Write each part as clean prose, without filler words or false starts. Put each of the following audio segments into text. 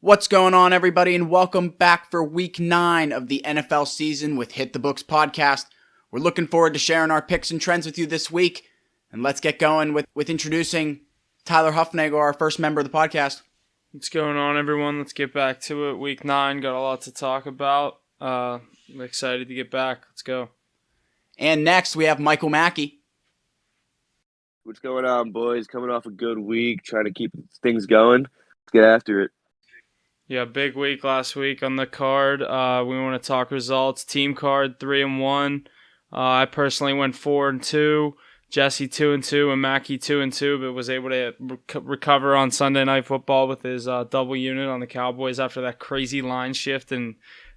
What's going on, everybody, and welcome back for Week 9 of the NFL season with Hit the Books podcast. We're looking forward to sharing our picks and trends with you this week, and let's get going with introducing Tyler Huffnagel, our first member of the podcast. What's going on, everyone? Let's get back to it. Week 9, got a lot to talk about. I'm excited to get back. Let's go. And next, we have Michael Mackey. What's going on, boys? Coming off a good week, trying to keep things going. Let's get after it. Yeah, big week last week on the card. We want to talk results. Team card 3-1. I personally went 4-2. Jesse 2-2 and Mackey 2-2, but was able to recover on Sunday Night Football with his double unit on the Cowboys after that crazy line shift in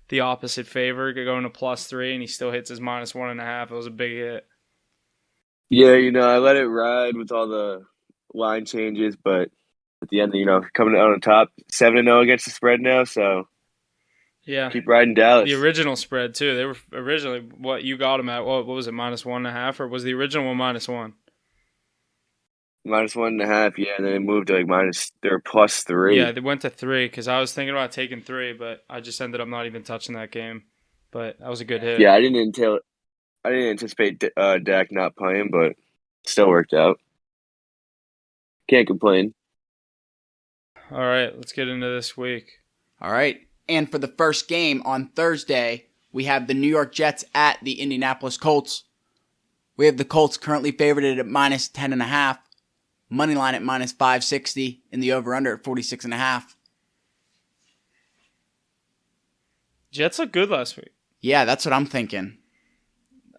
the opposite favor, going to +3, and he still hits his -1.5. It was a big hit. Yeah, I let it ride with all the line changes, but at the end, coming out on top, 7-0 against the spread now, so yeah, keep riding Dallas. The original spread, too. They were originally, what you got them at, what was it, -1.5, or was the original one -1? -1.5, yeah, and then they moved to they're +3. Yeah, they went to 3, because I was thinking about taking 3, but I just ended up not even touching that game. But that was a good hit. Yeah, I didn't anticipate Dak not playing, but still worked out. Can't complain. All right, let's get into this week. All right, and for the first game on Thursday, we have the New York Jets at the Indianapolis Colts. We have the Colts currently favored at -10.5, money line at -560, and the over/under at 46.5. Jets looked good last week. Yeah, that's what I'm thinking.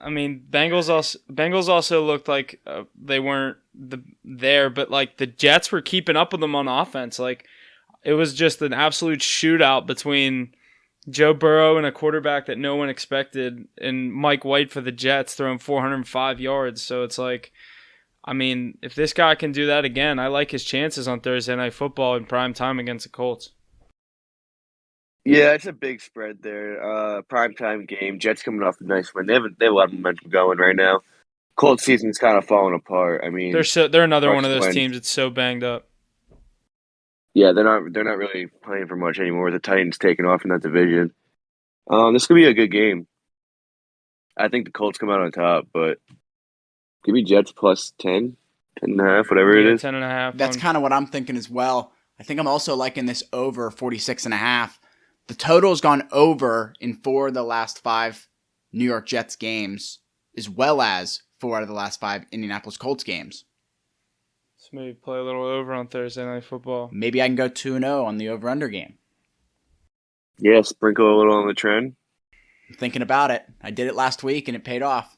I mean, Bengals also looked like they weren't there, but like the Jets were keeping up with them on offense. Like it was just an absolute shootout between Joe Burrow and a quarterback that no one expected, and Mike White for the Jets throwing 405 yards. So it's like, I mean, if this guy can do that again, I like his chances on Thursday Night Football in prime time against the Colts. Yeah, it's a big spread there. Primetime game. Jets coming off a nice win. They have a lot of momentum going right now. Colts season's kind of falling apart. I mean, they're another one of those teams that's so banged up. Yeah, they're not really playing for much anymore. The Titans taking off in that division. This could be a good game. I think the Colts come out on top, but give me Jets +10, 10.5, whatever it is. 10.5. That's kind of what I'm thinking as well. I think I'm also liking this over 46.5. The total's gone over in 4 of the last 5 New York Jets games, as well as 4 out of the last 5 Indianapolis Colts games. So maybe play a little over on Thursday Night Football. Maybe I can go 2-0 on the over/under game. Yeah, sprinkle a little on the trend. I'm thinking about it. I did it last week, and it paid off.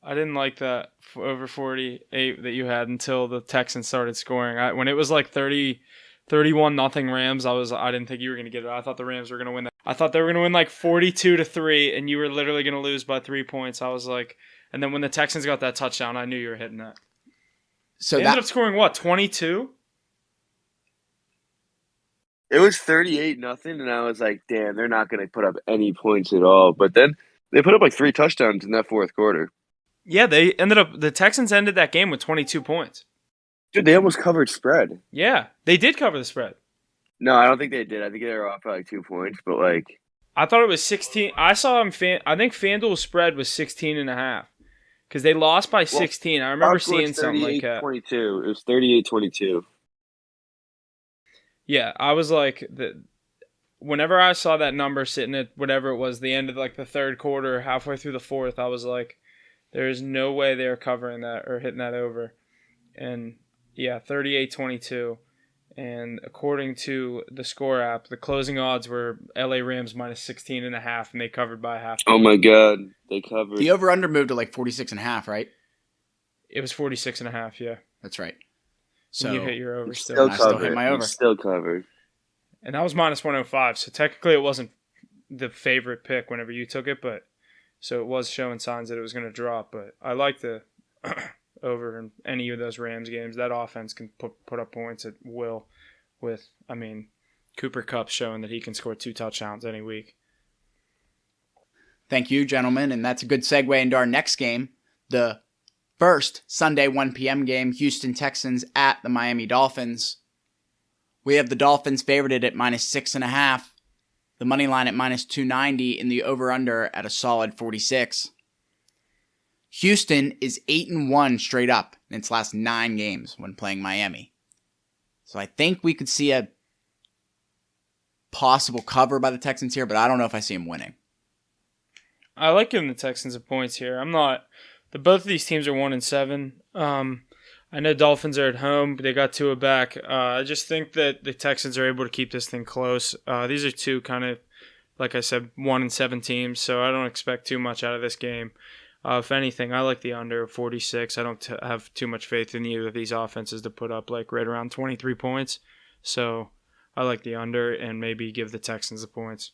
I didn't like that over 48 that you had until the Texans started scoring. When it was like 31-0 Rams, I didn't think you were going to get it. I thought the Rams were going to win that. I thought they were going to win like 42-3, and you were literally going to lose by 3 points. I was like, and then when the Texans got that touchdown, I knew you were hitting that. So they ended up scoring what, 22? It was 38-0, and I was like, damn, they're not going to put up any points at all. But then they put up like 3 touchdowns in that fourth quarter. Yeah, the Texans ended that game with 22 points. Dude, they almost covered spread. Yeah, they did cover the spread. No, I don't think they did. I think they were off by like 2 points, but like... I thought it was 16. I saw them, I think FanDuel's spread was 16.5. Because they lost by 16. I remember seeing something like that. 38-22. It was 38-22. Yeah, I was like, whenever I saw that number sitting at whatever it was, the end of like the third quarter, halfway through the fourth, I was like, there's no way they're covering that or hitting that over. And yeah, 38-22. And according to the Score app, the closing odds were LA Rams -16.5, and they covered by half. Oh my God, they covered. The over/under moved to like 46.5, right? It was 46.5, yeah. That's right. So you hit your over still. Still I still hit my over. Still covered. And that was -105, so technically it wasn't the favorite pick whenever you took it, but so it was showing signs that it was going to drop. But I like the over in any of those Rams games. That offense can put up points at will with, I mean, Cooper Kupp showing that he can score 2 touchdowns any week. Thank you, gentlemen, and that's a good segue into our next game, the first Sunday 1 p.m. game, Houston Texans at the Miami Dolphins. We have the Dolphins favored at -6.5. The money line at -290, and the over-under at a solid 46. Houston is 8-1 straight up in its last 9 games when playing Miami. So I think we could see a possible cover by the Texans here, but I don't know if I see them winning. I like giving the Texans a points here. Both of these teams are 1-7. I know Dolphins are at home, but they got Tua back. I just think that the Texans are able to keep this thing close. These are two kind of, like I said, 1-7 teams, so I don't expect too much out of this game. If anything, I like the under 46. I don't have too much faith in either of these offenses to put up like right around 23 points. So I like the under and maybe give the Texans the points.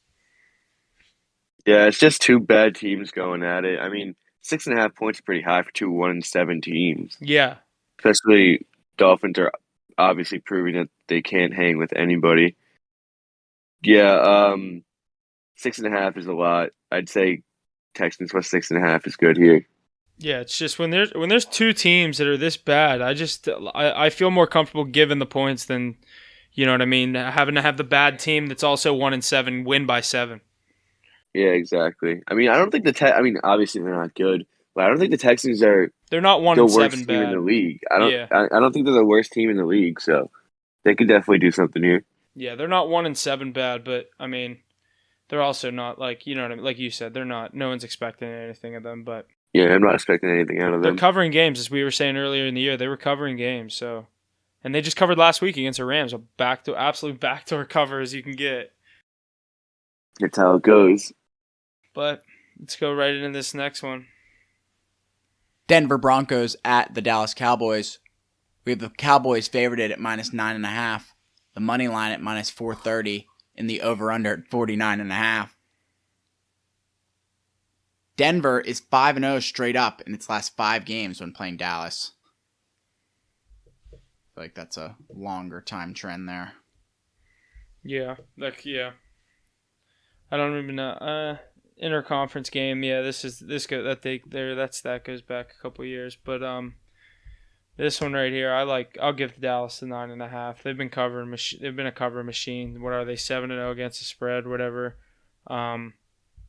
Yeah, it's just two bad teams going at it. I mean, 6.5 points is pretty high for two 1-7 teams. Yeah. Especially Dolphins are obviously proving that they can't hang with anybody. Yeah, 6.5 is a lot. I'd say Texans plus 6.5 is good here. Yeah, it's just when there's two teams that are this bad, I feel more comfortable giving the points than, you know what I mean, having to have the bad team that's also 1-7 win by 7. Yeah, exactly. I mean, I don't think obviously they're not good, but I don't think the Texans are They're not the 1-7 worst team bad. in the league. I Yeah. don't think they're the worst team in the league, so they could definitely do something here. Yeah, they're not 1-7 bad, but I mean, they're also not like, you know what I mean, like you said, they're not. No one's expecting anything of them, but Yeah, I'm not expecting anything out of they're them. covering games, as we were saying earlier in the year. They were covering games, so, and they just covered last week against the Rams, a absolute backdoor cover as you can get. That's how it goes. But let's go right into this next one. Denver Broncos at the Dallas Cowboys. We have the Cowboys favored at -9.5. The money line at -430, and the over/under at 49.5. Denver is 5-0 straight up in its last 5 games when playing Dallas. I feel like that's a longer time trend there. Yeah, I don't even know. Interconference game. Yeah, that goes back a couple years, but this one right here, I'll give Dallas the 9.5. They've been covering. They've been a cover machine. What are they, 7-0 against the spread, whatever.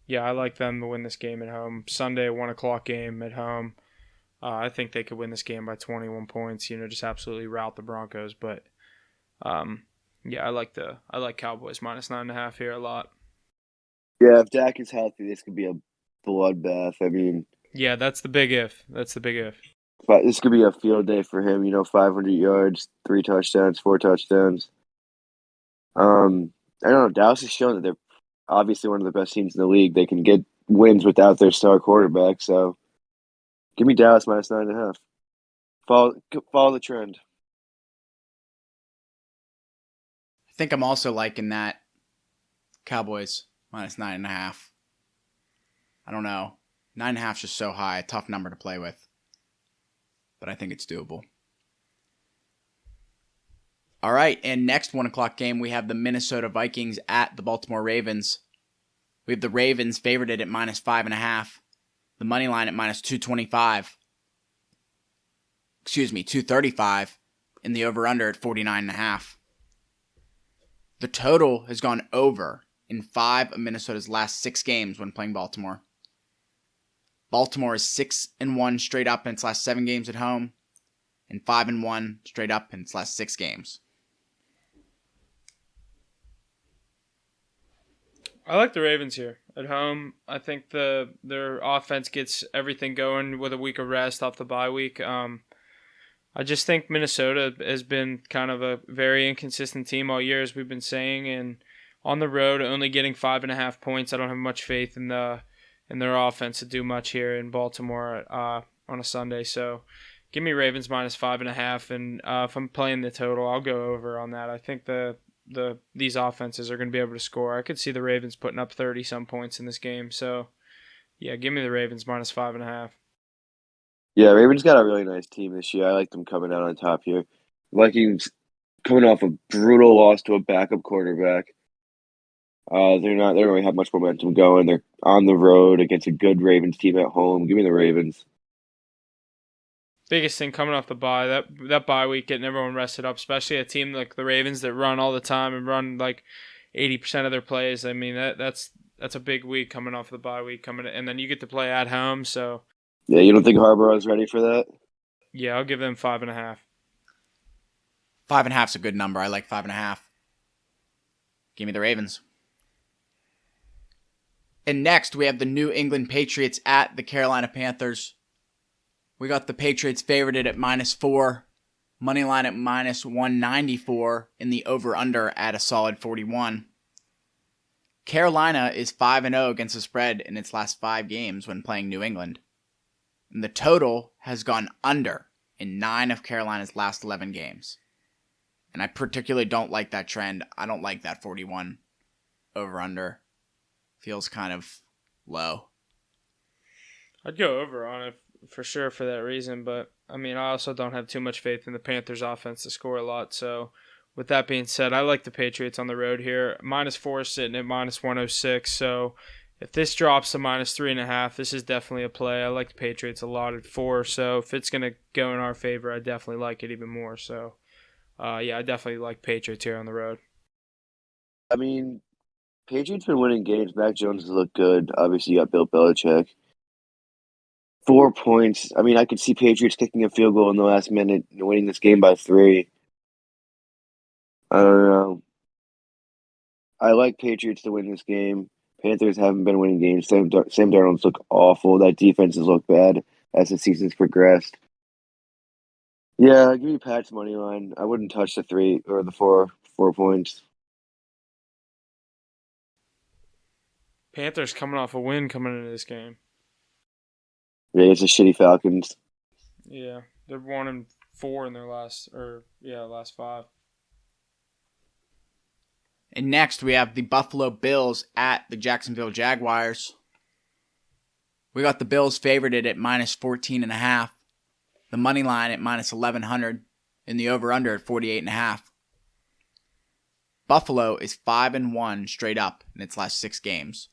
Yeah, I like them to win this game at home. Sunday, 1:00 game at home. I think they could win this game by 21 points. You know, just absolutely rout the Broncos. But yeah, I like Cowboys -9.5 here a lot. Yeah, if Dak is healthy, this could be a bloodbath. I mean, yeah, that's the big if. but this could be a field day for him. 500 yards, 3 touchdowns, 4 touchdowns. I don't know. Dallas has shown that they're obviously one of the best teams in the league. They can get wins without their star quarterback. So, give me Dallas -9.5. Follow the trend. I think I'm also liking that Cowboys -9.5. I don't know. 9.5 is just so high, a tough number to play with. But I think it's doable. All right, and next 1:00 game, we have the Minnesota Vikings at the Baltimore Ravens. We have the Ravens favored at -5.5. The money line at -225. 235. And the over/under at 49.5. The total has gone over in 5 of Minnesota's last 6 games when playing Baltimore. Baltimore is 6-1 straight up in its last 7 games at home, and 5-1 straight up in its last 6 games. I like the Ravens here at home. I think their offense gets everything going with a week of rest off the bye week. I just think Minnesota has been kind of a very inconsistent team all year, as we've been saying, and on the road, only getting 5.5 points. I don't have much faith in their offense to do much here in Baltimore on a Sunday. So, give me Ravens -5.5, and if I'm playing the total, I'll go over on that. I think these offenses are going to be able to score. I could see the Ravens putting up 30-some points in this game. So, yeah, give me the Ravens -5.5. Yeah, Ravens got a really nice team this year. I like them coming out on top here. Vikings coming off a brutal loss to a backup quarterback. They don't really have much momentum going. They're on the road against a good Ravens team at home. Give me the Ravens. biggest thing coming off the bye, that bye week, getting everyone rested up, especially a team like the Ravens that run all the time and run like 80% of their plays. I mean, that's a big week coming off the bye week and then you get to play at home. So Yeah, you don't think Harbaugh's ready for that? yeah, I'll give them 5.5. 5.5 is a good number. I like 5.5. Give me the Ravens. And next, we have the New England Patriots at the Carolina Panthers. We got the Patriots favorited at -4. Money line at -194. And the over-under at a solid 41. Carolina is 5-0 against the spread in its last 5 games when playing New England. And the total has gone under in 9 of Carolina's last 11 games. And I particularly don't like that trend. I don't like that 41 over-under. Feels kind of low. I'd go over on it for sure for that reason, but I mean, I also don't have too much faith in the Panthers offense to score a lot. So with that being said, I like the Patriots on the road here. -4 sitting at -106. So if this drops to -3.5, this is definitely a play. I like the Patriots a lot at 4. So if it's going to go in our favor, I definitely like it even more. So yeah, I definitely like Patriots here on the road. I mean, Patriots been winning games. Mac Jones has looked good. Obviously, you got Bill Belichick. 4 points. I mean, I could see Patriots kicking a field goal in the last minute and winning this game by 3. I don't know. I like Patriots to win this game. Panthers haven't been winning games. Sam Darnold's look awful. That defense has looked bad as the season's progressed. Yeah, give me Pat's money line. I wouldn't touch the 3 or the 4 points. Panthers coming off a win coming into this game. Yeah, it's a shitty Falcons. Yeah, they're 1-4 in their last 5. And next, we have the Buffalo Bills at the Jacksonville Jaguars. We got the Bills favorited at -14.5. The money line at -1100. And the over-under at 48.5. Buffalo is 5-1 straight up in its last 6 games.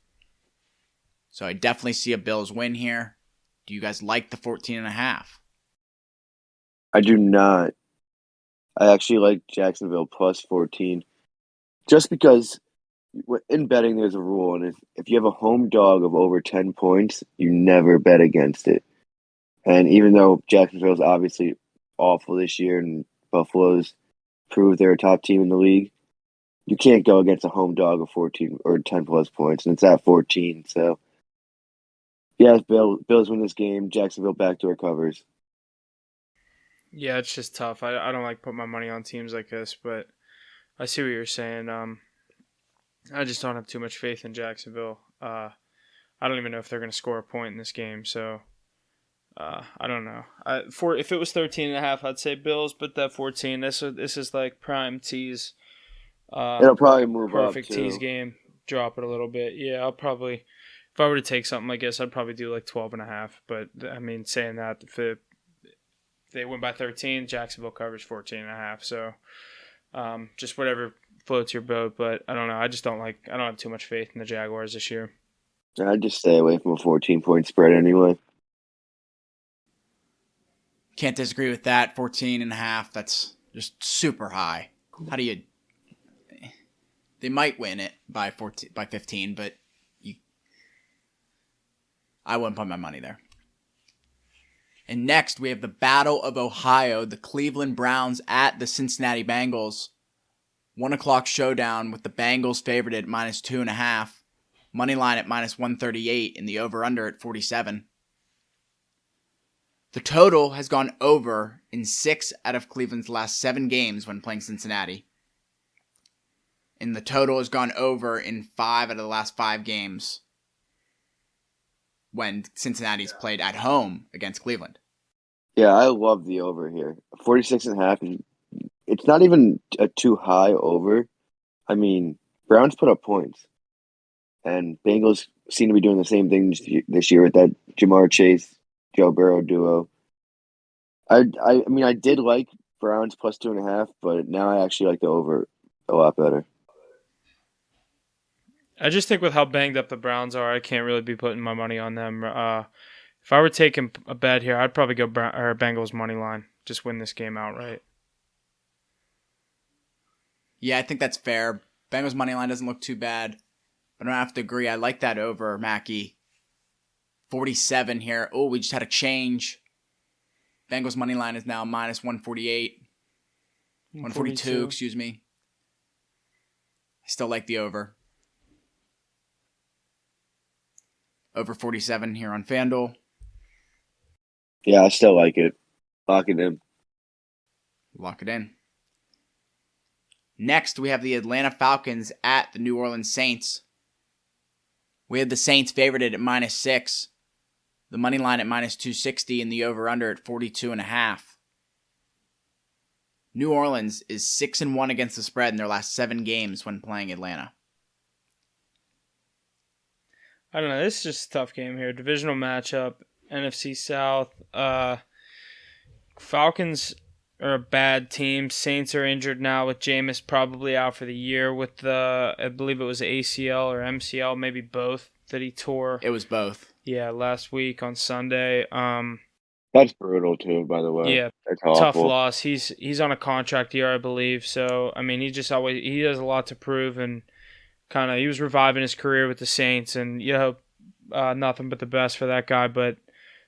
So I definitely see a Bills win here. Do you guys like the 14.5? I do not. I actually like Jacksonville plus 14. Just because in betting there's a rule, and if you have a home dog of over 10 points, you never bet against it. And even though Jacksonville's obviously awful this year and Buffalo's proved they're a top team in the league, you can't go against a home dog of 14 or 10 plus points, and it's at 14. So, yeah, Bills win this game. Jacksonville backdoor covers. Yeah, it's just tough. I don't like putting my money on teams like this, but I see what you're saying. I just don't have too much faith in Jacksonville. I don't even know if they're going to score a point in this game, so I don't know. If it was 13.5, I'd say Bills, but that 14, this is like prime tease. It'll probably move perfect up, too. tease game. Drop it a little bit. Yeah, I'll probably, if I were to take something, I guess I'd probably do like 12.5. But I mean, saying that, if they win by 13, Jacksonville covers 14.5. So just whatever floats your boat. But I don't know. I don't have too much faith in the Jaguars this year. I'd just stay away from a 14-point spread anyway. Can't disagree with that. 14.5, that's just super high. How do you... They might win it by 15, but I wouldn't put my money there. And next, we have the Battle of Ohio, the Cleveland Browns at the Cincinnati Bengals. 1 o'clock showdown with the Bengals favored at -2.5. Money line at -138 and the over-under at 47. The total has gone over in 6 out of Cleveland's last 7 games when playing Cincinnati. And the total has gone over in 5 out of the last 5 games when Cincinnati's played at home against Cleveland. Yeah, I love the over here. 46.5. It's not even a too high over. I mean, Browns put up points. And Bengals seem to be doing the same thing this year with that Jamar Chase, Joe Burrow duo. I mean, I did like Browns plus 2.5, but now I actually like the over a lot better. I just think with how banged up the Browns are, I can't really be putting my money on them. If I were taking a bet here, I'd probably go Bengals money line. Just win this game outright. Yeah, I think that's fair. Bengals money line doesn't look too bad. But I don't have to agree. I like that over, Mackey. 47 here. Oh, we just had a change. Bengals money line is now minus 148. 142, excuse me. I still like the over. Over 47 here on FanDuel. Yeah, I still like it. Lock it in. Lock it in. Next, we have the Atlanta Falcons at the New Orleans Saints. We have the Saints favored at minus 6. The money line at minus 260 and the over-under at 42.5. New Orleans is 6-1 against the spread in their last 7 games when playing Atlanta. I don't know. This is just a tough game here. Divisional matchup, NFC South. Falcons are a bad team. Saints are injured now with Jameis probably out for the year with the, I believe it was ACL or MCL, maybe both, that he tore. It was both. Yeah, last week on Sunday. That's brutal too, by the way. Yeah, that's tough awful. loss. He's on a contract year, I believe. So I mean, he has a lot to prove, and he was reviving his career with the Saints, and you hope nothing but the best for that guy. But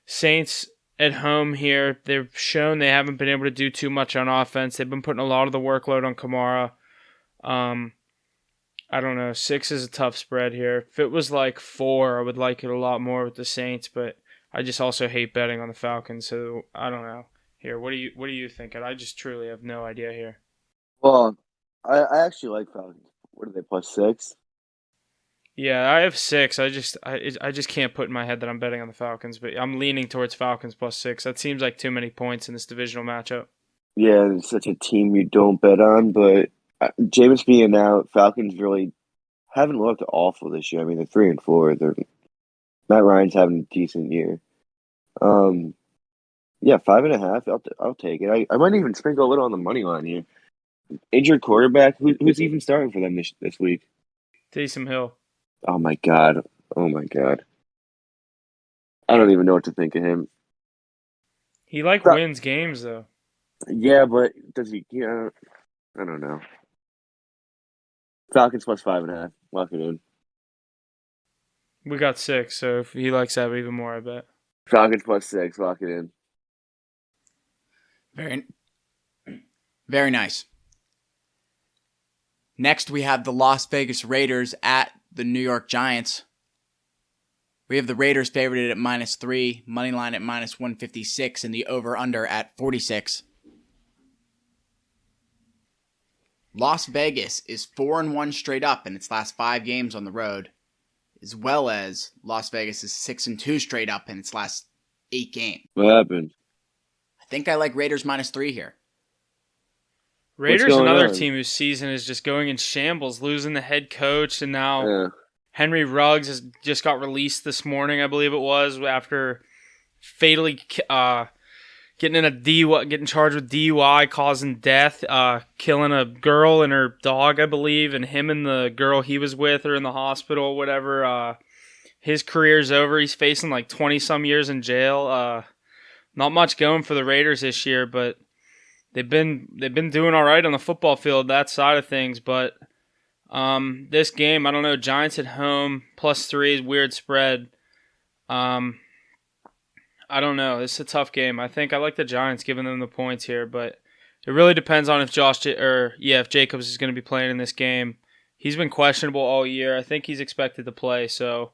Saints at home here, they've shown they haven't been able to do too much on offense. They've been putting a lot of the workload on Kamara. I don't know. 6 is a tough spread here. If it was like 4, I would like it a lot more with the Saints, but I just also hate betting on the Falcons, so I don't know. Here, what are you thinking? I just truly have no idea here. Well, I actually like Falcons. What are they, plus 6? Yeah, I have 6. I just can't put in my head that I'm betting on the Falcons, but I'm leaning towards Falcons plus 6. That seems like too many points in this divisional matchup. Yeah, it's such a team you don't bet on, but Jameis being out, Falcons really haven't looked awful this year. I mean, they're 3-4. Matt Ryan's having a decent year. Yeah, 5.5. I'll take it. I might even sprinkle a little on the money line here. Injured quarterback. Who's even starting for them this week? Taysom Hill. Oh my god. I don't even know what to think of him. He wins games though. Yeah, but does he? Yeah, I don't know. Falcons plus 5.5. Lock it in. We got 6, so if he likes that even more, I bet. Falcons plus 6. Lock it in. Very, very nice. Next, we have the Las Vegas Raiders at the New York Giants. We have the Raiders favored at minus 3, money line at minus 156, and the over-under at 46. Las Vegas is 4-1 straight up in its last 5 games on the road, as well as Las Vegas is 6-2 straight up in its last 8 games. What happened? I think I like Raiders minus 3 here. Raiders, another team whose season is just going in shambles, losing the head coach, and now Henry Ruggs has just got released this morning, I believe it was, after fatally getting charged with DUI, causing death, killing a girl and her dog, I believe, and him and the girl he was with are in the hospital, whatever. His career's over. He's facing like 20-some years in jail. Not much going for the Raiders this year, but they've been doing all right on the football field, that side of things. But this game, I don't know. Giants at home plus 3 is weird spread. I don't know. This is a tough game. I think I like the Giants giving them the points here, but it really depends on if if Jacobs is going to be playing in this game. He's been questionable all year. I think he's expected to play, so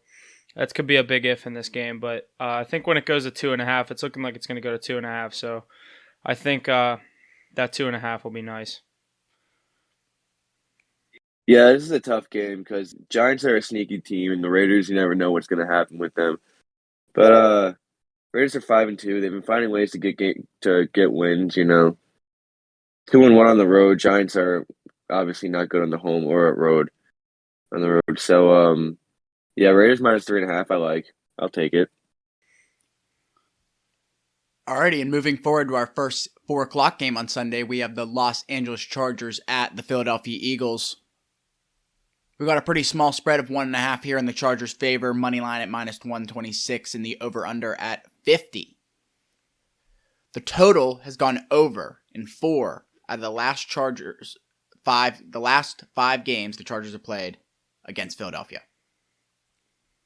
that could be a big if in this game. But I think when it goes to 2.5, it's looking like it's going to go to 2.5. So I think that 2.5 will be nice. Yeah, this is a tough game because Giants are a sneaky team, and the Raiders, you never know what's going to happen with them. But Raiders are 5-2. They've been finding ways to get wins. 2-1 on the road. Giants are obviously not good on the home or on the road. So yeah, Raiders minus 3.5. I like. I'll take it. Alrighty, and moving forward to our first 4 o'clock game on Sunday, we have the Los Angeles Chargers at the Philadelphia Eagles. We got a pretty small spread of 1.5 here in the Chargers' favor. Money line at -126 and the over-under at 50. The total has gone over in 4 out of the last five games the Chargers have played against Philadelphia.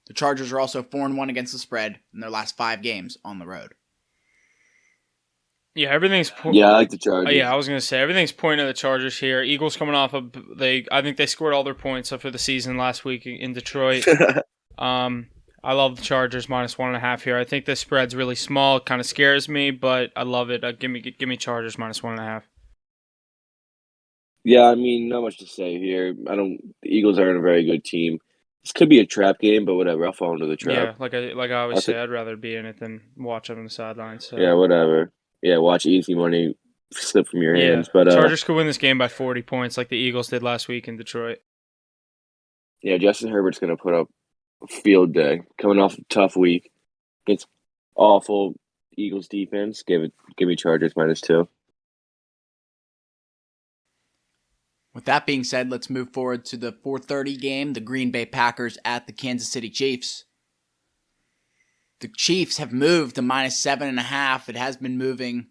The Chargers are also 4-1 against the spread in their last 5 games on the road. Yeah, everything's. Yeah, I like the Chargers. Yeah, I was gonna say everything's pointing at the Chargers here. Eagles coming off of I think they scored all their points for the season last week in Detroit. I love the Chargers -1.5 here. I think this spread's really small. It kind of scares me, but I love it. Give me Chargers -1.5. Yeah, I mean, not much to say here. The Eagles aren't a very good team. This could be a trap game, but whatever. I'll fall into the trap. Yeah, like I always say, I'd rather be in it than watch them on the sidelines. So. Yeah, whatever. Yeah, watch easy money slip from your hands. But Chargers could win this game by 40 points like the Eagles did last week in Detroit. Yeah, Justin Herbert's going to put up a field day. Coming off a tough week against awful Eagles defense. Give me Chargers -2. With that being said, let's move forward to the 4:30 game, the Green Bay Packers at the Kansas City Chiefs. The Chiefs have moved to -7.5. It has been moving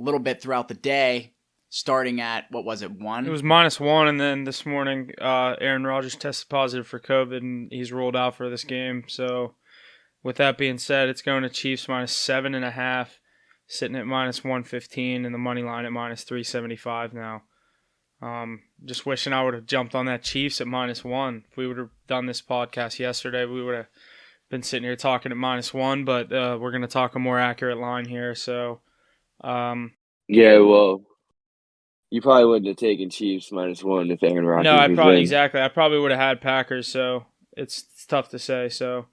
a little bit throughout the day, starting at, 1? It was -1, and then this morning Aaron Rodgers tested positive for COVID, and he's ruled out for this game. So with that being said, it's going to Chiefs -7.5, sitting at -115, and the money line at -375 now. Just wishing I would have jumped on that Chiefs at -1. If we would have done this podcast yesterday, we would have been sitting here talking at -1, but we're going to talk a more accurate line here. So, yeah, well, you probably wouldn't have taken Chiefs -1 if Aaron Rodgers no, was in. exactly. I probably would have had Packers. So it's tough to say. So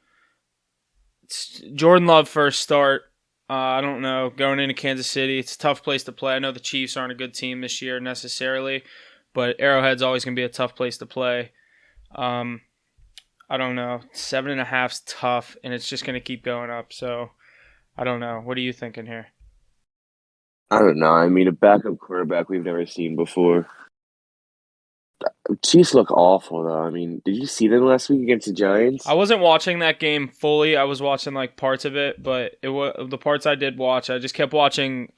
it's Jordan Love first start. I don't know. Going into Kansas City, it's a tough place to play. I know the Chiefs aren't a good team this year necessarily, but Arrowhead's always going to be a tough place to play. I don't know. 7.5's tough, and it's just going to keep going up. So I don't know. What are you thinking here? I don't know. I mean, a backup quarterback we've never seen before. Chiefs look awful, though. I mean, did you see them last week against the Giants? I wasn't watching that game fully. I was watching like parts of it, but the parts I did watch, I just kept watching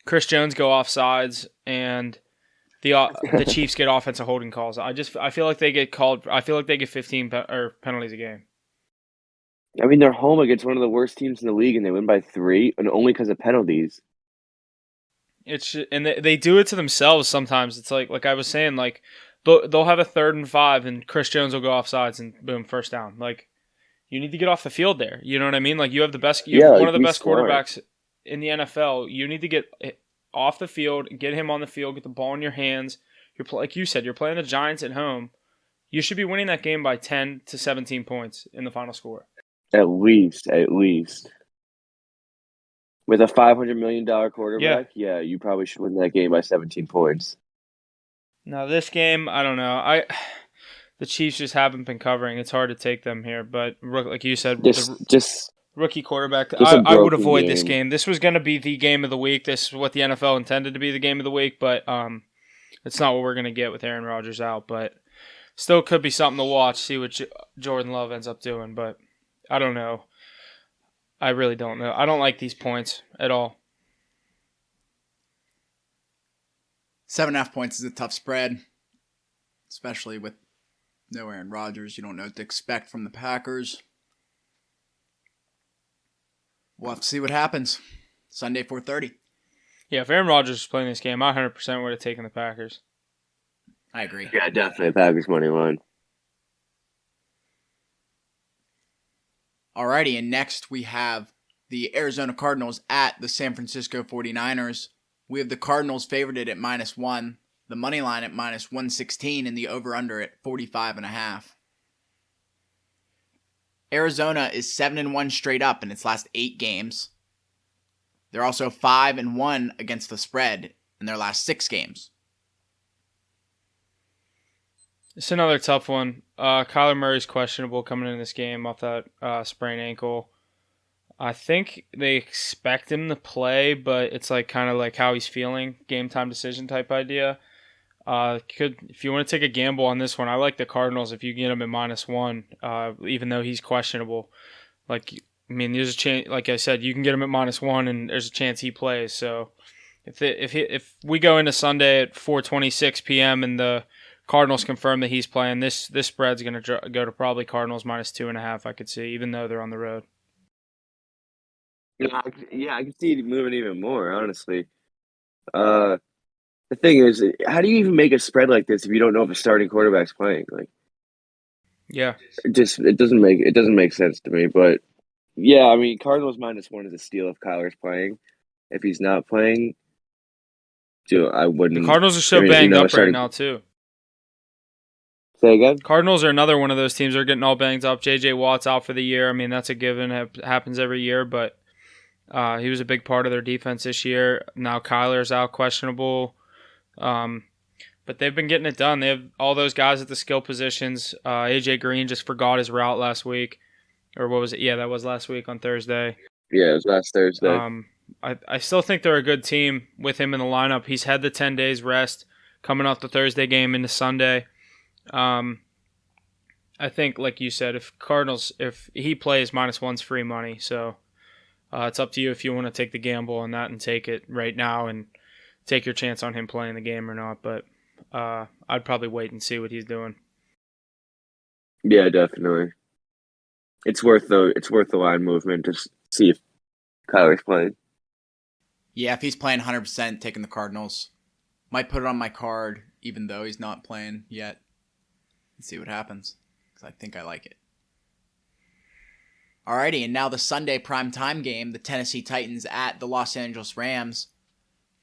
Chris Jones go off sides and the Chiefs get offensive holding calls. I feel like they get called. I feel like they get 15 penalties a game. I mean, they're home against one of the worst teams in the league, and they win by 3, and only because of penalties. And they do it to themselves sometimes. It's like I was saying, like they'll have a 3rd and 5, and Chris Jones will go off sides, and boom, first down. Like you need to get off the field there. You know what I mean? Like you have the best, one of the best quarterbacks in the NFL. You need to get off the field, get him on the field, get the ball in your hands. Like you said, you're playing the Giants at home. You should be winning that game by 10 to 17 points in the final score. At least. With a $500 million quarterback, yeah, you probably should win that game by 17 points. Now, this game, I don't know. The Chiefs just haven't been covering. It's hard to take them here, but like you said, just rookie quarterback. I would avoid this game. This was going to be the game of the week. This is what the NFL intended to be the game of the week, but it's not what we're going to get with Aaron Rodgers out. But still could be something to watch, see what Jordan Love ends up doing, but I don't know. I really don't know. I don't like these points at all. 7.5 points is a tough spread, especially with no Aaron Rodgers. You don't know what to expect from the Packers. We'll have to see what happens. Sunday, 4:30. Yeah, if Aaron Rodgers was playing this game, I 100% would have taken the Packers. I agree. Yeah, definitely Packers money line. Alrighty, and next we have the Arizona Cardinals at the San Francisco 49ers. We have the Cardinals favored at -1, the money line at -116, and the over-under at 45.5. Arizona is 7-1 straight up in its last 8 games. They're also 5-1 against the spread in their last 6 games. It's another tough one. Kyler Murray's questionable coming in this game off that sprained ankle. I think they expect him to play, but it's like kind of like how he's feeling, game time decision type idea. If you want to take a gamble on this one, I like the Cardinals if you get them at -1, even though he's questionable. There's a chance, like I said, you can get him at -1, and there's a chance he plays. So if we go into Sunday at 4:26 p.m. and the Cardinals confirm that he's playing, this spread's going to go to probably Cardinals -2.5. I could see, even though they're on the road. I can see it moving even more, honestly. The thing is, how do you even make a spread like this if you don't know if a starting quarterback's playing? Like, Yeah, it doesn't make sense to me. But yeah, I mean, Cardinals -1 is a steal if Kyler's playing. If he's not playing, I the wouldn't. Cardinals are so I mean, banged up right starting. now too. Say again? Cardinals are another one of those teams that are getting all banged up. J.J. Watt's out for the year. I mean, that's a given. It happens every year, but he was a big part of their defense this year. Now Kyler's out, questionable. But they've been getting it done. They have all those guys at the skill positions. A.J. Green just forgot his route last week. Or what was it? Yeah, that was last week on Thursday. Yeah, it was last Thursday. I still think they're a good team with him in the lineup. He's had the 10 days rest coming off the Thursday game into Sunday. I think, like you said, if he plays, -1's free money. So it's up to you if you want to take the gamble on that and take it right now and take your chance on him playing the game or not. But I'd probably wait and see what he's doing. Yeah, definitely. It's worth the line movement to see if Kyler's playing. Yeah, if he's playing 100%, taking the Cardinals. Might put it on my card, even though he's not playing yet. Let's see what happens, because I think I like it. Alrighty, and now the Sunday primetime game, the Tennessee Titans at the Los Angeles Rams.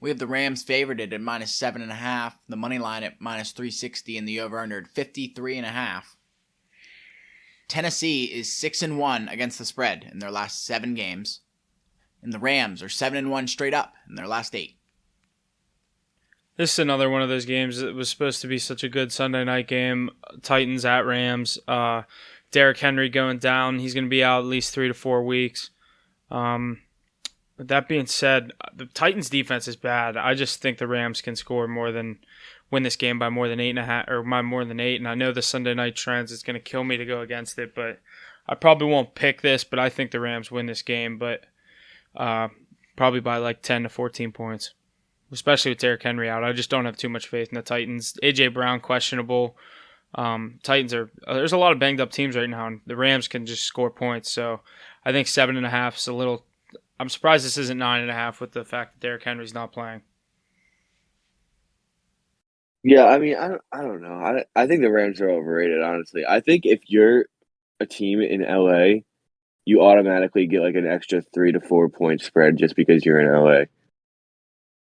We have the Rams favored at -7.5, the money line at -360, and the over-under at 53.5. Tennessee is 6-1 against the spread in their last 7 games, and the Rams are 7-1 straight up in their last 8. This is another one of those games that was supposed to be such a good Sunday night game. Titans at Rams. Derrick Henry going down. He's going to be out at least 3 to 4 weeks. With that being said, the Titans' defense is bad. I just think the Rams can win this game by more than 8.5 or by more than 8. And I know the Sunday night trends, it's going to kill me to go against it, but I probably won't pick this. But I think the Rams win this game, but probably by like 10 to 14 points. Especially with Derrick Henry out. I just don't have too much faith in the Titans. A.J. Brown, questionable. Titans there's a lot of banged up teams right now, and the Rams can just score points. So I think 7.5 is a little. I'm surprised this isn't 9.5 with the fact that Derrick Henry's not playing. Yeah, I mean, I don't know. I think the Rams are overrated, honestly. I think if you're a team in LA, you automatically get like an extra 3 to 4 point spread just because you're in LA.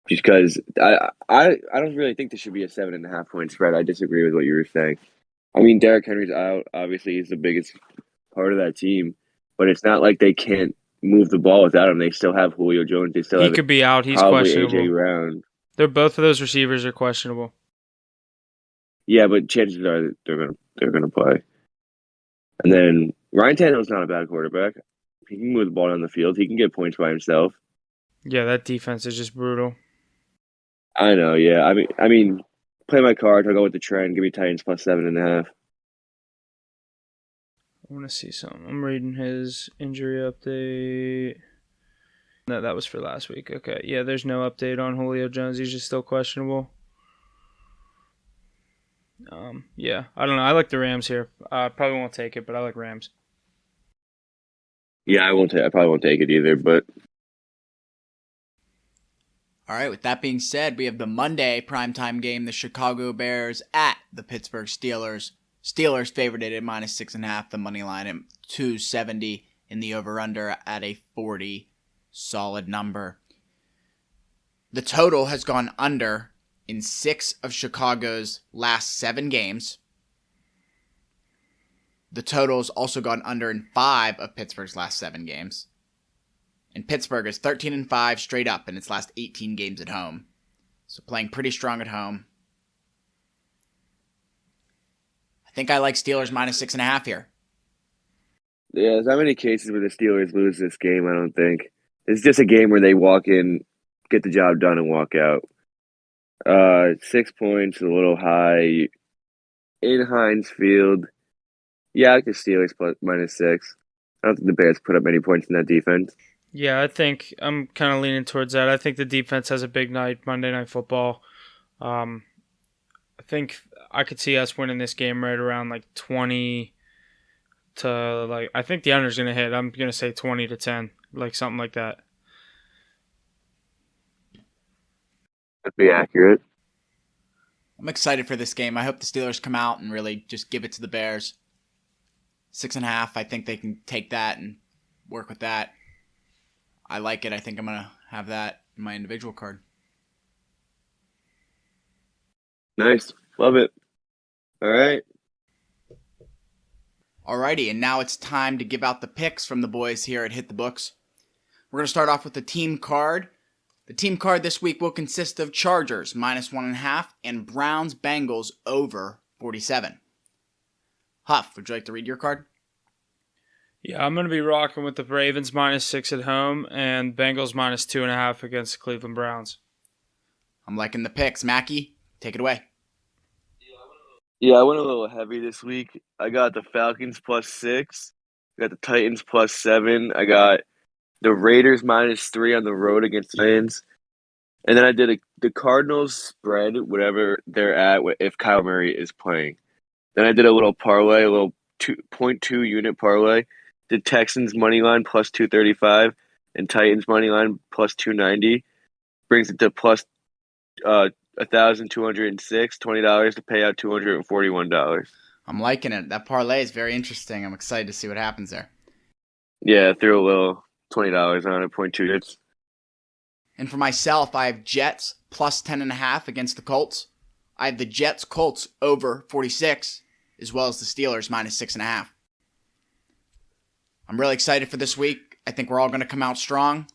Just because I don't really think this should be a 7.5 point spread. I disagree with what you were saying. I mean, Derrick Henry's out. Obviously, he's the biggest part of that team, but it's not like they can't move the ball without him. They still have Julio Jones. They still He have could be out. He's probably questionable. AJ Brown. Both of those receivers are questionable. Yeah, but chances are they're gonna play. And then Ryan Tannehill's not a bad quarterback. He can move the ball down the field. He can get points by himself. Yeah, that defense is just brutal. I know, yeah. I mean, play my cards. I'll go with the trend. Give me Titans plus 7.5. I want to see something. I'm reading his injury update. No, that was for last week. Okay, yeah, there's no update on Julio Jones. He's just still questionable. Yeah, I don't know. I like the Rams here. Probably won't take it, but I like Rams. Yeah, I probably won't take it either, but. All right, with that being said, we have the Monday primetime game, the Chicago Bears at the Pittsburgh Steelers. Steelers favored it at -6.5, the money line at 270, and the over-under at a 40. Solid number. The total has gone under in 6 of Chicago's last 7 games. The total's also gone under in 5 of Pittsburgh's last 7 games. And Pittsburgh is 13-5 straight up in its last 18 games at home. So playing pretty strong at home. I think I like Steelers -6.5 here. Yeah, there's not many cases where the Steelers lose this game, I don't think. It's just a game where they walk in, get the job done, and walk out. 6 points, a little high in Heinz Field. Yeah, I could Steelers plus -6. I don't think the Bears put up many points in that defense. Yeah, I think I'm kind of leaning towards that. I think the defense has a big night, Monday Night Football. I think I could see us winning this game right around like 20 to like. I think the under's gonna hit. I'm gonna say 20-10, like something like that. That'd be accurate. I'm excited for this game. I hope the Steelers come out and really just give it to the Bears. 6.5. I think they can take that and work with that. I like it. I think I'm going to have that in my individual card. Nice. Love it. All right. Alrighty, and now it's time to give out the picks from the boys here at Hit the Books. We're going to start off with the team card. The team card this week will consist of Chargers -1.5 and Browns Bengals over 47. Huff, would you like to read your card? Yeah, I'm going to be rocking with the Ravens -6 at home and Bengals -2.5 against the Cleveland Browns. I'm liking the picks. Mackey, take it away. Yeah, I went a little heavy this week. I got the Falcons +6. I got the Titans +7. I got the Raiders -3 on the road against the Lions. And then I did the Cardinals spread, whatever they're at, if Kyle Murray is playing. Then I did a little parlay, a little 2.2 unit parlay. Did Texans money line +235 and Titans money line +290. Brings it to plus $1,206, $20 to pay out $241. I'm liking it. That parlay is very interesting. I'm excited to see what happens there. Yeah, threw a little $20 on it, 0.2 units. And for myself, I have Jets +10.5 against the Colts. I have the Jets Colts over 46, as well as the Steelers -6.5. I'm really excited for this week. I think we're all going to come out strong.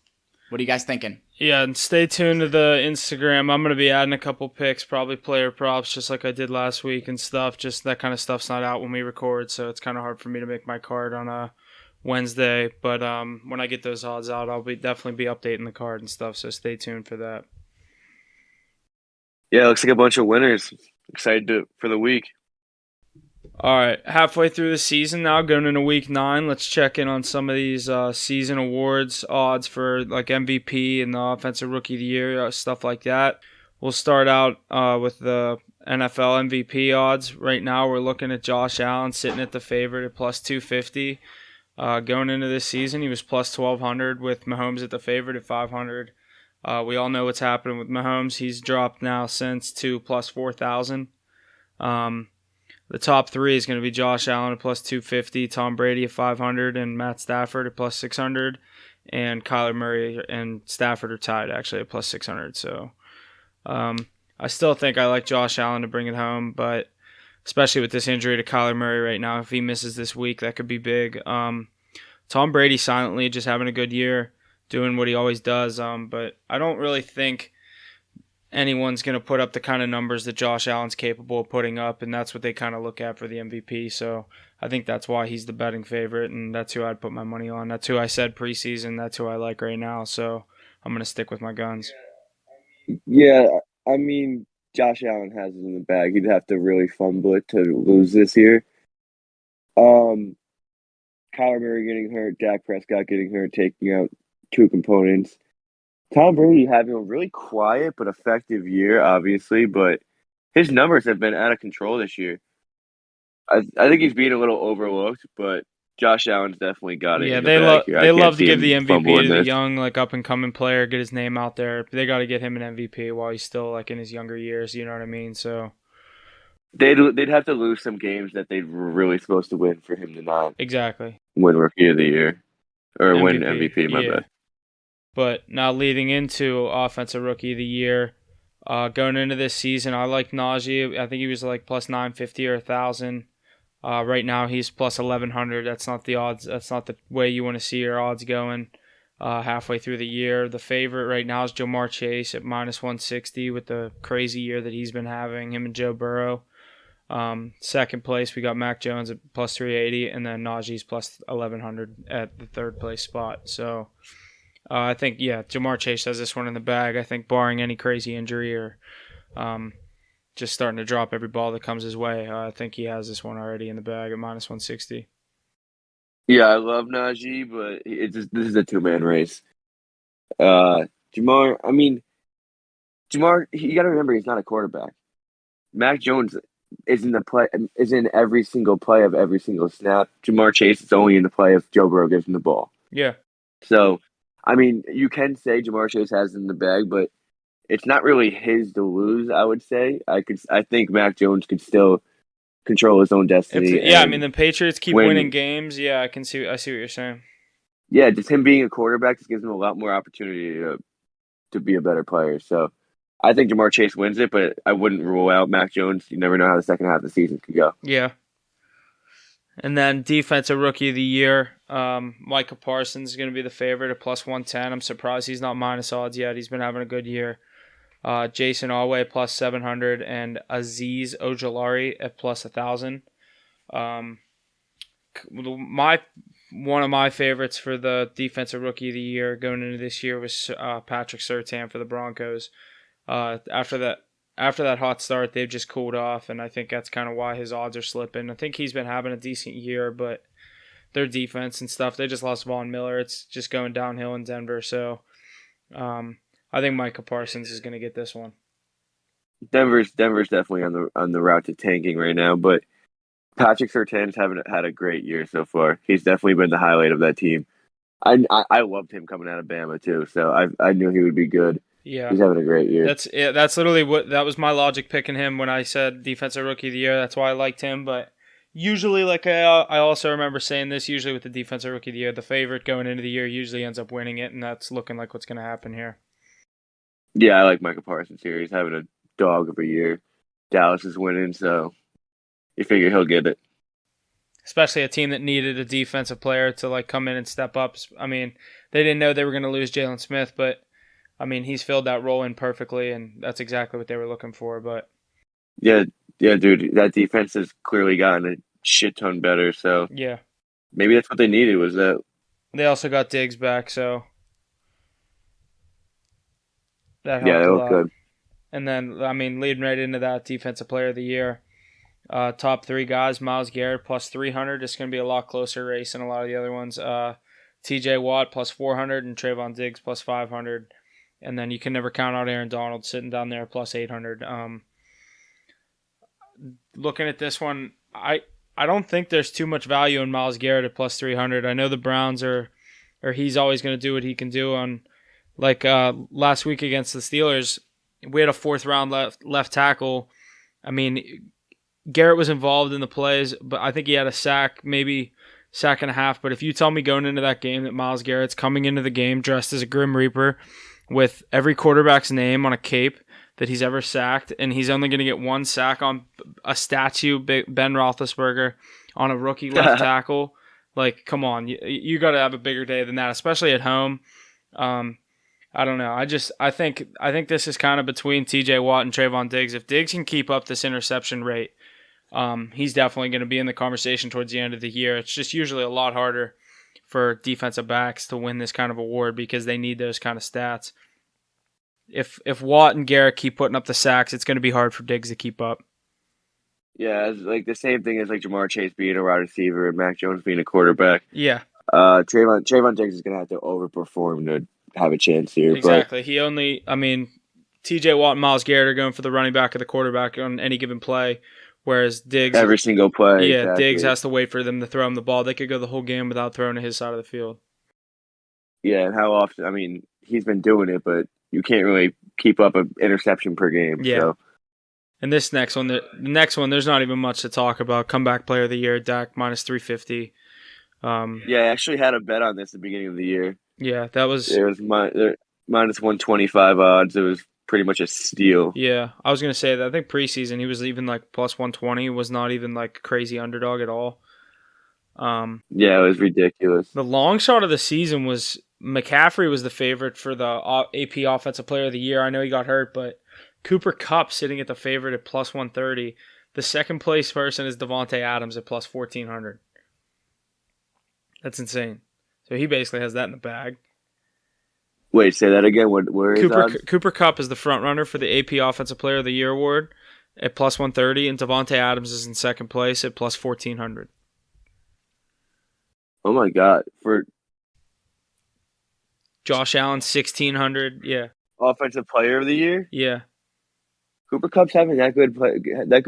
What are you guys thinking? Yeah, and stay tuned to the Instagram. I'm going to be adding a couple picks, probably player props, just like I did last week and stuff. Just that kind of stuff's not out when we record, so it's kind of hard for me to make my card on a Wednesday. But when I get those odds out, I'll definitely be updating the card and stuff, so stay tuned for that. Yeah, looks like a bunch of winners. Excited for the week. All right, halfway through the season now, going into week 9. Let's check in on some of these season awards odds for like MVP and the Offensive Rookie of the Year, stuff like that. We'll start out with the NFL MVP odds. Right now, we're looking at Josh Allen sitting at the favorite at +250. Going into this season, he was +1,200 with Mahomes at the favorite at 500. We all know what's happening with Mahomes. He's dropped now since to +4,000. The top 3 is going to be Josh Allen at +250, Tom Brady at 500, and Matt Stafford at +600. And Kyler Murray and Stafford are tied actually at +600. So I still think I like Josh Allen to bring it home, but especially with this injury to Kyler Murray right now, if he misses this week, that could be big. Tom Brady silently just having a good year, doing what he always does. But I don't really think anyone's going to put up the kind of numbers that Josh Allen's capable of putting up, and that's what they kind of look at for the MVP. So I think that's why he's the betting favorite, and that's who I'd put my money on. That's who I said preseason. That's who I like right now. So I'm going to stick with my guns. Yeah, I mean, Josh Allen has it in the bag. He'd have to really fumble it to lose this year. Kyler Murray getting hurt, Dak Prescott getting hurt, taking out 2 components. Tom Brady having a really quiet but effective year, obviously, but his numbers have been out of control this year. I think he's being a little overlooked, but Josh Allen's definitely got it. Yeah, in the bag here. they love to see give the him MVP fumbling to the this. young, like up and coming player, get his name out there. They got to get him an MVP while he's still like in his younger years. You know what I mean? So They'd have to lose some games that they were really supposed to win for him to not exactly win Rookie of the Year or win MVP. My yeah. bad. But now leading into Offensive Rookie of the Year, going into this season, I like Najee. I think he was like +950 or 1,000. Right now he's +1,100. That's not the odds. That's not the way you want to see your odds going halfway through the year. The favorite right now is Jamar Chase at -160 with the crazy year that he's been having, him and Joe Burrow. Second place, we got Mac Jones at +380, and then Najee's +1,100 at the third place spot. So I think, yeah, Jamar Chase has this one in the bag. I think barring any crazy injury or Just starting to drop every ball that comes his way. I think he has this one already in the bag at minus 160. Yeah, I love Najee, but this is a two-man race. Jamar, you got to remember he's not a quarterback. Mac Jones is in every single play of every single snap. Jamar Chase is only in the play if Joe Burrow gives him the ball. Yeah. So, you can say Jamar Chase has it in the bag, but it's not really his to lose. I would say I think Mac Jones could still control his own destiny. The Patriots keep when- winning games. Yeah, I see what you're saying. Yeah, just him being a quarterback just gives him a lot more opportunity to be a better player. So I think Jamar Chase wins it, but I wouldn't rule out Mac Jones. You never know how the second half of the season could go. Yeah. And then Defensive Rookie of the Year, Micah Parsons is going to be the favorite at plus 110. I'm surprised he's not minus odds yet. He's been having a good year. Jason Alway plus 700 and Azeez Ojulari at plus 1,000. One of my favorites for the Defensive Rookie of the Year going into this year was Patrick Surtain for the Broncos. After that hot start, they've just cooled off, and I think that's kind of why his odds are slipping. I think he's been having a decent year, but their defense and stuff, they just lost Von Miller. It's just going downhill in Denver, so I think Micah Parsons is going to get this one. Denver's definitely on the route to tanking right now, but Patrick Surtain's had a great year so far. He's definitely been the highlight of that team. I loved him coming out of Bama too, so I knew he would be good. Yeah, he's having a great year. That's literally that was my logic picking him when I said Defensive Rookie of the Year. That's why I liked him. But usually, I also remember saying this. Usually with the Defensive Rookie of the Year, the favorite going into the year usually ends up winning it, and that's looking like what's going to happen here. Yeah, I like Micah Parsons here. He's having a dog of a year. Dallas is winning, so you figure he'll get it. Especially a team that needed a defensive player to come in and step up. I mean, they didn't know they were going to lose Jalen Smith, but he's filled that role in perfectly, and that's exactly what they were looking for. But yeah, dude, that defense has clearly gotten a shit ton better. So yeah, maybe that's what they needed was that. They also got Diggs back, so that helped they a look lot. good. And then leading right into that Defensive Player of the Year, top three guys: Myles Garrett plus 300. It's going to be a lot closer race than a lot of the other ones. T.J. Watt plus 400 and Trayvon Diggs plus 500. And then you can never count out Aaron Donald sitting down there plus 800. Looking at this one, I don't think there's too much value in Myles Garrett at plus 300. I know the Browns he's always going to do what he can do on, last week against the Steelers. We had a fourth round left tackle. Garrett was involved in the plays, but I think he had a sack, maybe sack and a half. But if you tell me going into that game that Myles Garrett's coming into the game dressed as a Grim Reaper with every quarterback's name on a cape that he's ever sacked, and he's only going to get one sack on a statue, Ben Roethlisberger, on a rookie left tackle, come on, you got to have a bigger day than that, especially at home. I don't know. I think this is kind of between T.J. Watt and Trayvon Diggs. If Diggs can keep up this interception rate, he's definitely going to be in the conversation towards the end of the year. It's just usually a lot harder for defensive backs to win this kind of award because they need those kind of stats. If Watt and Garrett keep putting up the sacks, it's going to be hard for Diggs to keep up. Yeah, it's the same thing as Jamar Chase being a wide receiver and Mac Jones being a quarterback. Yeah. Trayvon Diggs is going to have to overperform to have a chance here. Exactly. T.J. Watt and Myles Garrett are going for the running back or the quarterback on any given play, whereas Diggs... Every single play. Yeah, exactly. Diggs has to wait for them to throw him the ball. They could go the whole game without throwing to his side of the field. Yeah, and how often... he's been doing it, but you can't really keep up an interception per game. Yeah. So. And this next one, there's not even much to talk about. Comeback Player of the Year, Dak minus 350. I actually had a bet on this at the beginning of the year. Yeah, that was... It was minus 125 odds. It was pretty much a steal. Yeah, I was going to say that. I think preseason he was even plus 120. Was not even crazy underdog at all. Yeah, it was ridiculous. The long shot of the season was McCaffrey was the favorite for the AP Offensive Player of the Year. I know he got hurt, but Cooper Kupp sitting at the favorite at plus 130. The second place person is Devontae Adams at plus 1,400. That's insane. So he basically has that in the bag. Wait, say that again. Where is odds? Cooper Kupp is the front runner for the AP Offensive Player of the Year award at plus 130, and Devontae Adams is in second place at plus 1,400. Oh my God! For Josh Allen 1,600. Yeah, Offensive Player of the Year, yeah, Cooper Kupp's having that good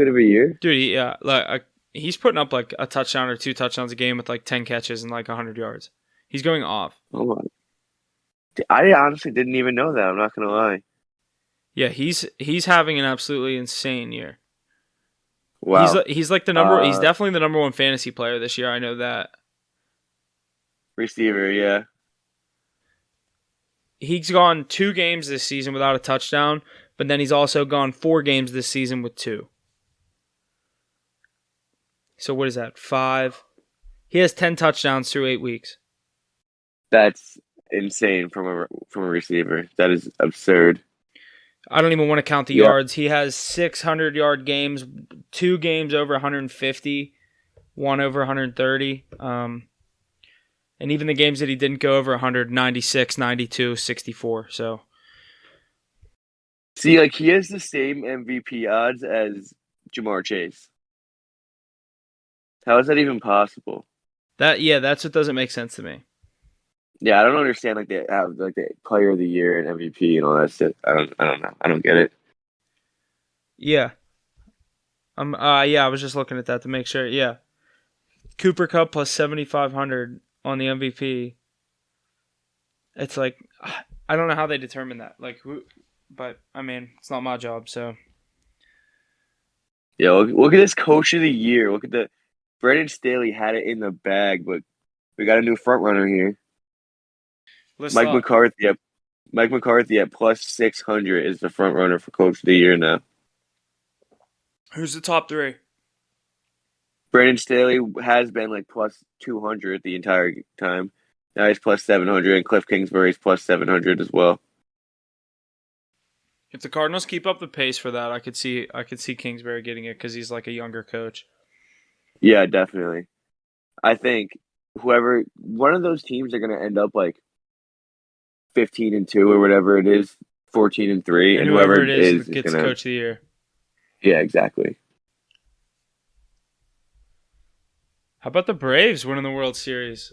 of a year. dude. He's putting up like a touchdown or 2 touchdowns a game with like 10 catches and like 100 yards. He's going off. Oh my! I honestly didn't even know that. I'm not gonna lie. Yeah, he's having an absolutely insane year. Wow. He's like the number. He's definitely the number 1 fantasy player this year. I know that. Receiver, yeah. He's gone 2 games this season without a touchdown, but then he's also gone 4 games this season with 2. So what is that? 5. He has 10 touchdowns through 8 weeks. That's insane from a receiver. That is absurd. I don't even want to count the yards. He has 600-yard games, 2 games over 150, 1 over 130. And even the games that he didn't go over 100, 96, 92, 64. So, see, like he has the same MVP odds as Jamar Chase. How is that even possible? That's what doesn't make sense to me. Yeah, I don't understand like the Player of the Year and MVP and all that shit. I don't know. I don't get it. Yeah. I was just looking at that to make sure. Yeah. Cooper Kupp plus 7,500 on the MVP. It's like I don't know how they determine that. But I mean, it's not my job, so. Yeah, look at this Coach of the Year. Look at Brandon Staley had it in the bag, but we got a new front runner here. Mike McCarthy at plus 600 is the front runner for Coach of the Year now. Who's the top 3? Brandon Staley has been like plus 200 the entire time. Now he's plus 700, and Cliff Kingsbury's plus 700 as well. If the Cardinals keep up the pace for that, I could see Kingsbury getting it because he's like a younger coach. Yeah, definitely. I think one of those teams are going to end up like 15-2 or whatever it is, 14-3, and whoever it is gets Coach of the Year. Yeah, exactly. How about the Braves winning the World Series?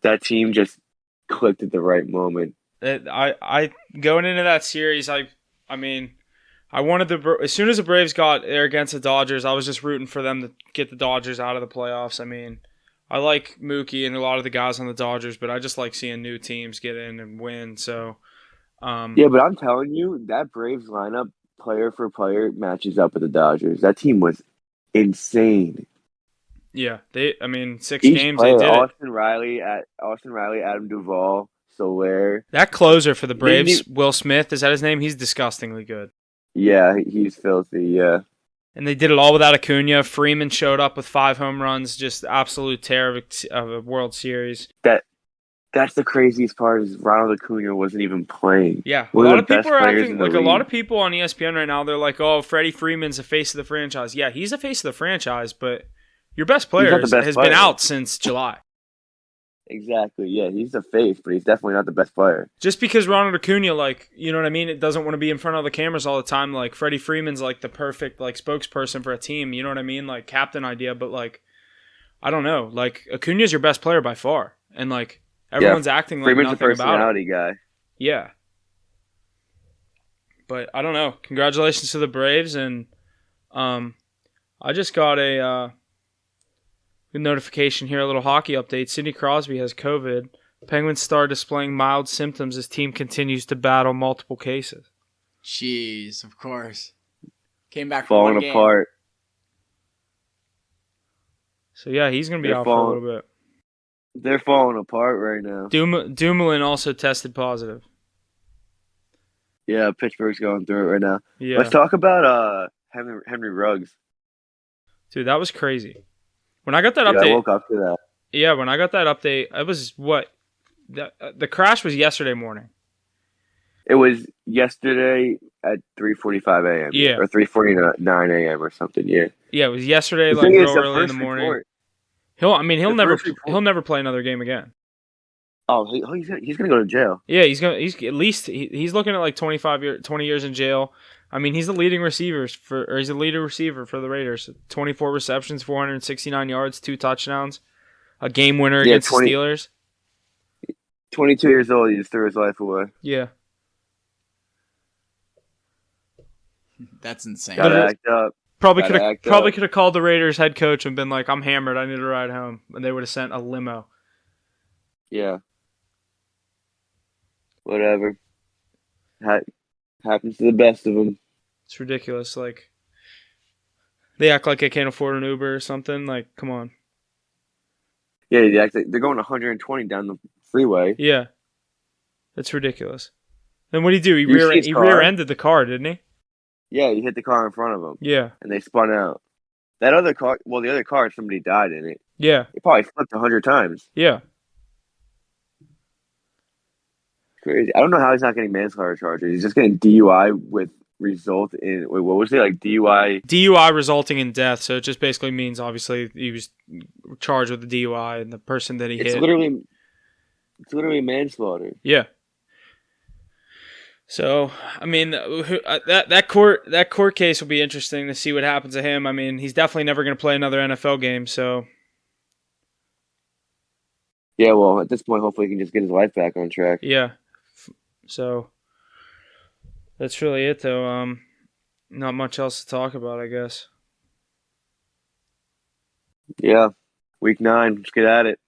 That team just clicked at the right moment. I going into that series, I mean, I wanted as soon as the Braves got there against the Dodgers, I was just rooting for them to get the Dodgers out of the playoffs. I mean, I like Mookie and a lot of the guys on the Dodgers, but I just like seeing new teams get in and win. So, yeah, but I'm telling you, that Braves lineup, player for player, matches up with the Dodgers. That team was insane. Yeah, 6 Each games player, they did Austin Riley, Adam Duvall, Soler. That closer for the Braves, Will Smith, is that his name? He's disgustingly good. Yeah, he's filthy, yeah. And they did it all without Acuna. Freeman showed up with 5 home runs, just absolute terror of a World Series. That's the craziest part is Ronald Acuna wasn't even playing. Yeah, a lot of people are acting like a lot of people on ESPN right now. They're like, "Oh, Freddie Freeman's the face of the franchise." Yeah, he's the face of the franchise, but your best player has been out since July. Exactly. Yeah, he's the face, but he's definitely not the best player. Just because Ronald Acuna, you know what I mean, it doesn't want to be in front of the cameras all the time. Like Freddie Freeman's like the perfect spokesperson for a team. You know what I mean, like captain idea. But I don't know. Like Acuna's your best player by far, and everyone's acting like Freeman's nothing a personality about it. guy. Yeah. But I don't know. Congratulations to the Braves, and I just got a good notification here, a little hockey update. Sidney Crosby has COVID. Penguins star displaying mild symptoms as team continues to battle multiple cases. Jeez, of course. Came back from falling one game. apart. So yeah, he's going to be out for a little bit. They're falling apart right now. Dumoulin also tested positive. Yeah, Pittsburgh's going through it right now. Yeah. Let's talk about Henry Ruggs. Dude, that was crazy. When I got that update, I woke up to that. Yeah, when I got that update, it was the crash was yesterday morning. It was yesterday at 3:45 a.m. Yeah, or 3:49 a.m. or something. Yeah. Yeah, it was yesterday, real early in the morning. Report. He'll never play another game again. Oh, he's gonna go to jail. Yeah, he's at least he's looking at like 20 years in jail. I mean, he's the leading receiver he's the leading receiver for the Raiders. 24 receptions, 469 yards, 2 touchdowns, a game winner against the Steelers. 22 years old, he just threw his life away. Yeah. That's insane. Gotta act up. Probably could have called the Raiders head coach and been like, "I'm hammered. I need a ride home," and they would have sent a limo. Yeah. Whatever. Happens to the best of them. It's ridiculous. Like, they act like they can't afford an Uber or something. Like, come on. Yeah, they're going 120 down the freeway. Yeah. It's ridiculous. Then what did he do? He rear-ended the car, didn't he? Yeah, he hit the car in front of him. Yeah. And they spun out. That other car, the other car, somebody died in it. Yeah. It probably flipped 100 times. Yeah. Crazy. I don't know how he's not getting manslaughter charges. He's just getting DUI with result in what was it, like DUI? DUI resulting in death. So it just basically means obviously he was charged with the DUI and the person that he hit. It's literally manslaughter. Yeah. So I mean that court case will be interesting to see what happens to him. I mean, he's definitely never going to play another NFL game. So. Yeah, well, at this point, hopefully he can just get his life back on track. Yeah. So that's really it, though. Not much else to talk about, I guess. Yeah, week 9. Let's get at it.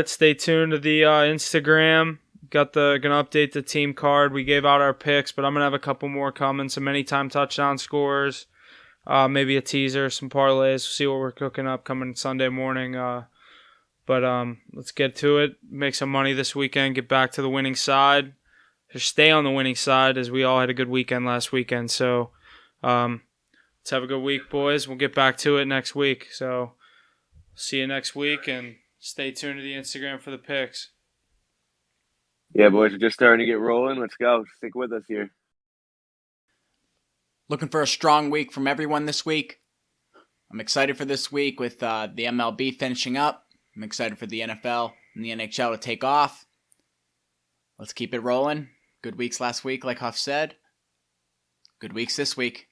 Stay tuned to the Instagram. Gonna update the team card. We gave out our picks, but I'm gonna have a couple more coming. Some anytime touchdown scores, maybe a teaser, some parlays. We'll see what we're cooking up coming Sunday morning. But let's get to it. Make some money this weekend. Get back to the winning side. Or stay on the winning side, as we all had a good weekend last weekend. So let's have a good week, boys. We'll get back to it next week. So see you next week, and stay tuned to the Instagram for the picks. Yeah, boys, we're just starting to get rolling. Let's go. Stick with us here. Looking for a strong week from everyone this week. I'm excited for this week with the MLB finishing up. I'm excited for the NFL and the NHL to take off. Let's keep it rolling. Good weeks last week, like Huff said. Good weeks this week.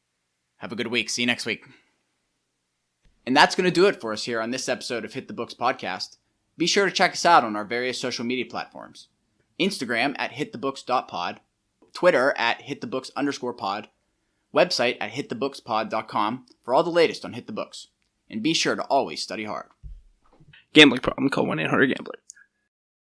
Have a good week. See you next week. And that's going to do it for us here on this episode of Hit the Books Podcast. Be sure to check us out on our various social media platforms. Instagram at hitthebooks.pod, Twitter at hitthebooks_pod, website at hitthebookspod.com for all the latest on Hit the Books. And be sure to always study hard. Gambling problem, call 1-800-GAMBLER.